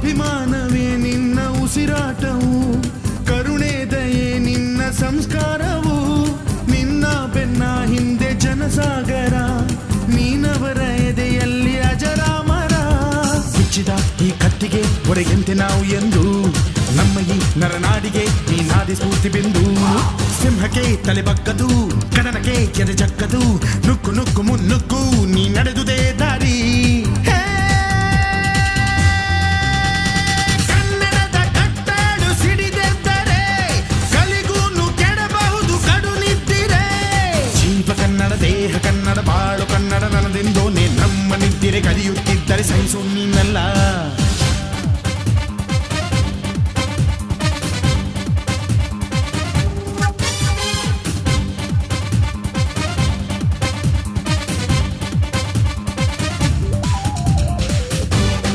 ಅಭಿಮಾನವೇ ನಿನ್ನ ಉಸಿರಾಟವು, ಕರುಣೆ ದಯೆ ನಿನ್ನ ಸಂಸ್ಕಾರವು, ನಿನ್ನ ಬೆನ್ನ ಹಿಂದೆ ಜನಸಾಗರ, ನೀನವರ ಎದೆಯಲ್ಲಿ ಅಜರಾಮರ. ಬಿಚ್ಚಿದ ಈ ಕತ್ತಿಗೆ ಒಡೆಯಂತೆ ನಾವು ಎಂದು, ನಮ್ಮ ಈ ನರನಾಡಿಗೆ ನೀನಾದಿ ಸ್ಫೂರ್ತಿ ಬಿಂದು. ಸಿಂಹಕ್ಕೆ ತಲೆ ಬಗ್ಗದು, ಕಡನಕ್ಕೆ ಎದೆ ಜಕ್ಕದು, ನುಕ್ಕು ನುಕ್ಕು ಮುನ್ನುಕ್ಕು ನೀ ನಡೆದುದೇ ದಾರಿ. ಕನ್ನಡದ ಕಟ್ಟಾಡು ಸಿಡಿದೆದ್ದರೆ ಕಲಿಗೂನು ಕೆಡಬಹುದು ಕಡು ನಿದ್ದಿರೆ. ಜೀವ ಕನ್ನಡ, ದೇಹ ಕನ್ನಡ, ಬಾಳು ಕನ್ನಡ, ನನದೆಂದೋನೆ ನಮ್ಮ ನಿದ್ದಿರೆ ಕಲಿಯುತ್ತಿದ್ದರೆ ಸಹಿಸು ನೀನಲ್ಲ.